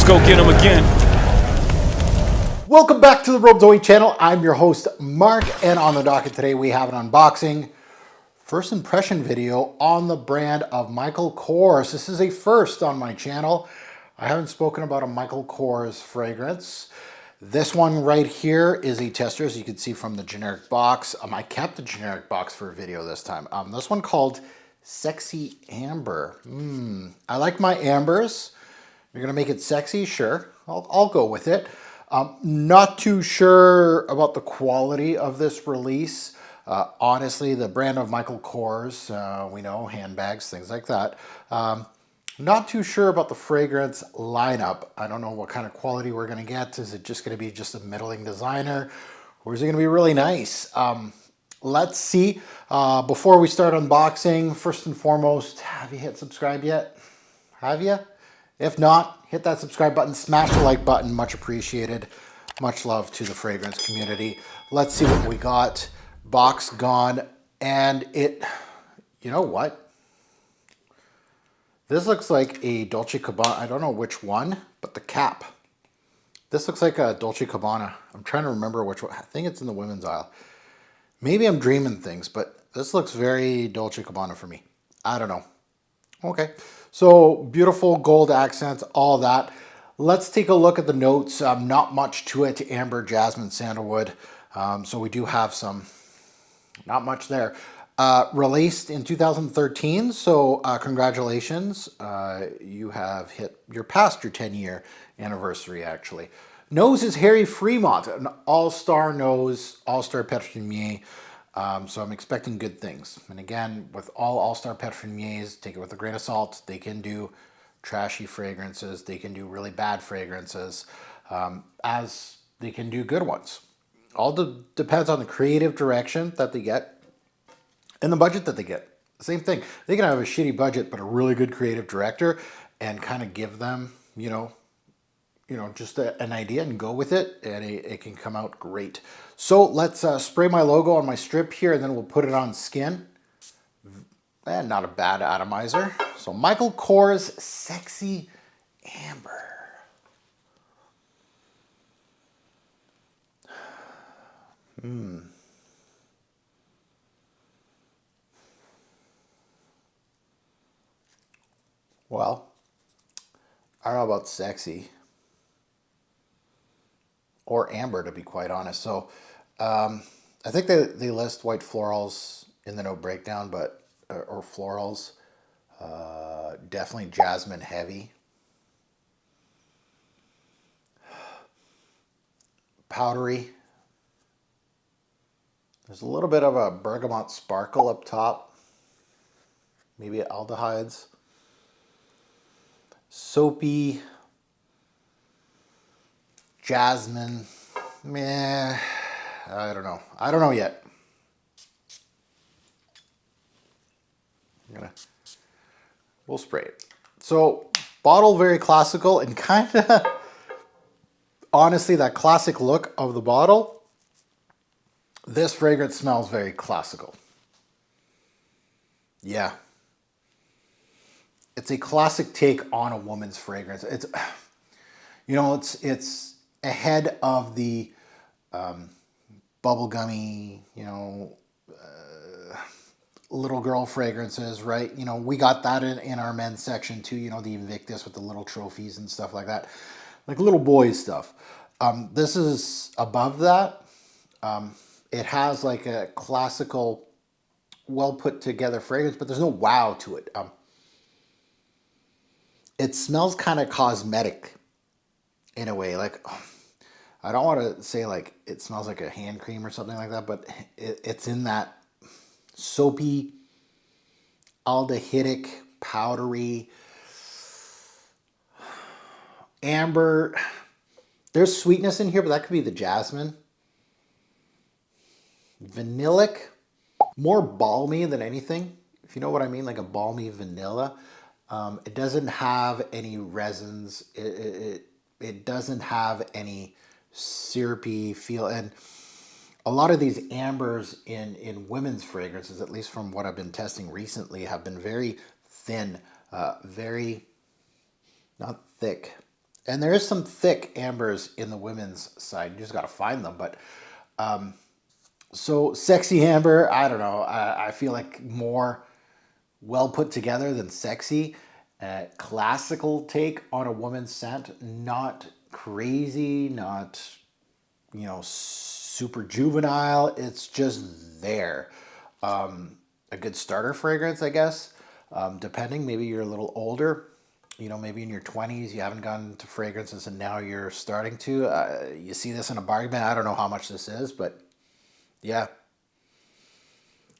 go get them again. Welcome back to the Robe Zoe channel. I'm your host, Mark, and on the docket today we have an unboxing, first impression video on the brand of Michael Kors. This is a first on my channel. I haven't spoken about a Michael Kors fragrance. This one right here is a tester, as you can see from the generic box. I kept the generic box for a video this time. This one called Sexy Amber. I like my ambers. You're gonna make it sexy? Sure, I'll go with it. Not too sure about the quality of this release. Honestly, the brand of Michael Kors, we know, handbags, things like that. Not too sure about the fragrance lineup. I don't know what kind of quality we're gonna get. Is it just gonna be just a middling designer? Or is it gonna be really nice? Let's see. Before we start unboxing, first and foremost, have you hit subscribe yet? Have you? If not, hit that subscribe button, smash the like button, much appreciated. Much love to the fragrance community. Let's see what we got. Box gone, and you know what? This looks like a Dolce & Gabbana. I don't know which one, but the cap. This looks like a Dolce & Gabbana. I'm trying to remember which one. I think it's in the women's aisle. Maybe I'm dreaming things, but this looks very Dolce & Gabbana for me. I don't know. Okay, so beautiful gold accents, all that. Let's take a look at the notes. Not much to it. Amber, jasmine, sandalwood. So we do have some, not much there. Released in 2013, so congratulations. You're past your 10-year anniversary, actually. Nose is Harry Fremont, an all-star nose, all-star perfumier. So I'm expecting good things. And again, with all-star perfumiers, take it with a grain of salt. They can do trashy fragrances. They can do really bad fragrances, as they can do good ones. All depends on the creative direction that they get and the budget that they get. Same thing. They can have a shitty budget, but a really good creative director and kind of give them, just an idea and go with it, and it can come out great. So let's spray my logo on my strip here, and then we'll put it on skin. And not a bad atomizer. So Michael Kors Sexy Amber. Well, I don't know about sexy or amber, to be quite honest. So I think they list white florals in the note breakdown, but or florals, definitely jasmine heavy, powdery. There's a little bit of a bergamot sparkle up top, maybe aldehydes, soapy, jasmine. Meh, I don't know. I don't know yet. We'll spray it. So bottle very classical, and kind of honestly that classic look of the bottle. This fragrance smells very classical. Yeah. It's a classic take on a woman's fragrance. It's it's ahead of the bubblegummy, little girl fragrances, right? We got that in our men's section too, the Invictus with the little trophies and stuff like that. Like little boys stuff. This is above that. It has like a classical, well put together fragrance, but there's no wow to it. It smells kind of cosmetic in a way. Like, I don't want to say like it smells like a hand cream or something like that, but it's in that soapy, aldehydic, powdery, amber. There's sweetness in here, but that could be the jasmine. Vanillic, more balmy than anything, if you know what I mean, like a balmy vanilla. It doesn't have any resins. It doesn't have any syrupy feel. And a lot of these ambers in women's fragrances, at least from what I've been testing recently, have been very thin, very, not thick, And there is some thick ambers in the women's side. You just got to find them. But so sexy amber, I don't know. I feel like more well put together than sexy. Classical take on a woman's scent. Not crazy, not, you know, super juvenile. It's just there. A good starter fragrance, I guess. Depending, maybe you're a little older. You know, maybe in your 20s, you haven't gone to fragrances and now you're starting to. You see this in a bargain bin. I don't know how much this is, but yeah.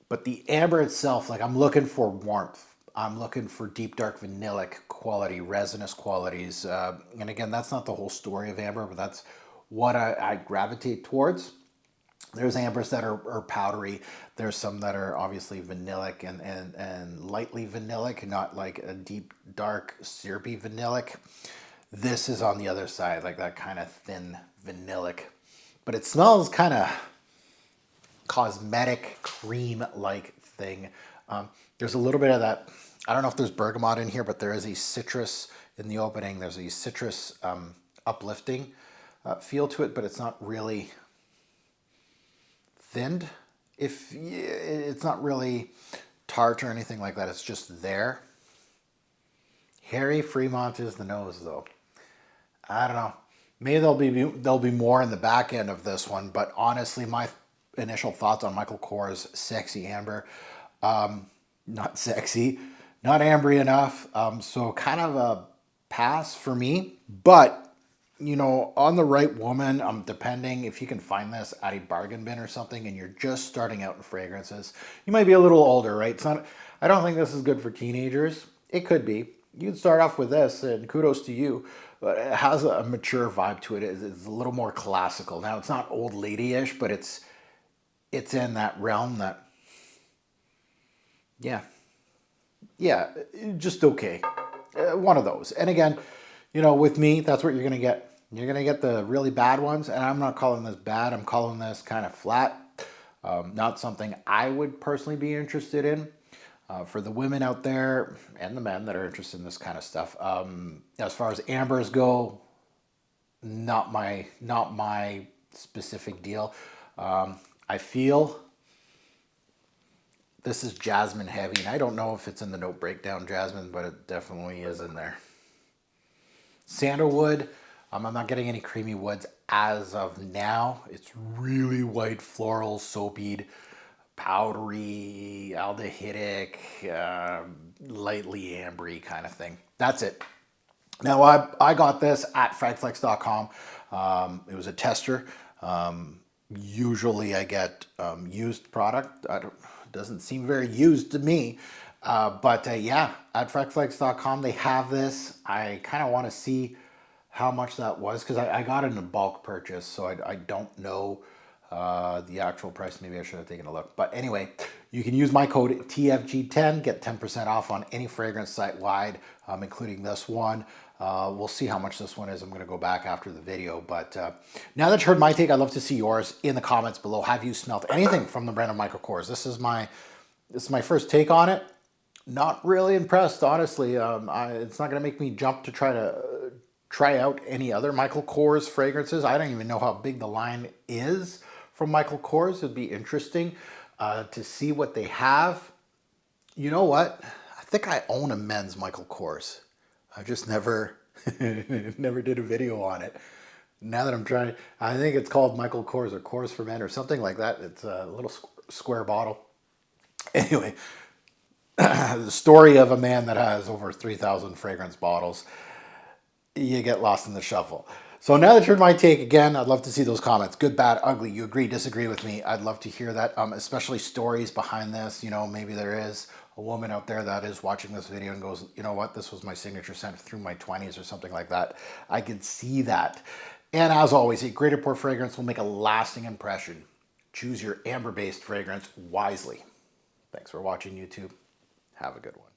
But the amber itself, like I'm looking for warmth. I'm looking for deep, dark vanillic quality, resinous qualities. And again, that's not the whole story of amber, but that's what I gravitate towards. There's ambers that are powdery. There's some that are obviously vanillic and lightly vanillic, not like a deep, dark, syrupy vanillic. This is on the other side, like that kind of thin vanillic. But it smells kind of cosmetic, cream-like thing. There's a little bit of that, I don't know if there's bergamot in here, but there is a citrus in the opening. There's a citrus uplifting feel to it, but it's not really thinned. If it's not really tart or anything like that, it's just there. Harry Fremont is the nose, though. I don't know. Maybe there'll be more in the back end of this one, but honestly, my initial thoughts on Michael Kors Sexy Amber, not sexy, not ambery enough. So kind of a pass for me, but you know, on the right woman, depending if you can find this at a bargain bin or something and you're just starting out in fragrances, you might be a little older, right? It's not, I don't think this is good for teenagers. It could be. You can start off with this and kudos to you, but it has a mature vibe to it. It's a little more classical. Now, it's not old lady-ish, but it's in that realm that, yeah, just okay. One of those. And again, you know, with me, that's what you're going to get. You're going to get the really bad ones, and I'm not calling this bad. I'm calling this kind of flat. Not something I would personally be interested in. For the women out there and the men that are interested in this kind of stuff, as far as ambers go, not my specific deal. I feel this is jasmine heavy, and I don't know if it's in the note breakdown jasmine, but it definitely is in there. Sandalwood, I'm not getting any creamy woods as of now. It's really white, floral, soapy, powdery, aldehydic, lightly ambery kind of thing. That's it. Now, I got this at fragflex.com. It was a tester. Usually I get used product. It doesn't seem very used to me. But yeah, at fragflex.com, they have this. I kind of want to see how much that was because I got it in a bulk purchase, so I don't know the actual price. Maybe I should have taken a look. But anyway, you can use my code TFG10, get 10% off on any fragrance site-wide, including this one. We'll see how much this one is. I'm going to go back after the video. But now that you heard my take, I'd love to see yours in the comments below. Have you smelled anything from the brand of Michael Kors? This is my first take on it. Not really impressed, honestly. It's not going to make me jump to try out any other Michael Kors fragrances. I don't even know how big the line is from Michael Kors. It'd be interesting to see what they have. You know what? I think I own a men's Michael Kors. I just never did a video on it. Now that I'm trying, I think it's called Michael Kors or Kors for Men or something like that. It's a little square bottle. Anyway, the story of a man that has over 3,000 fragrance bottles. You get lost in the shuffle. So now that you heard my take, again, I'd love to see those comments. Good, bad, ugly. You agree, disagree with me. I'd love to hear that, especially stories behind this. You know, maybe there is a woman out there that is watching this video and goes, you know what, this was my signature scent through my 20s or something like that. I could see that. And as always, a great pour fragrance will make a lasting impression. Choose your amber-based fragrance wisely. Thanks for watching, YouTube. Have a good one.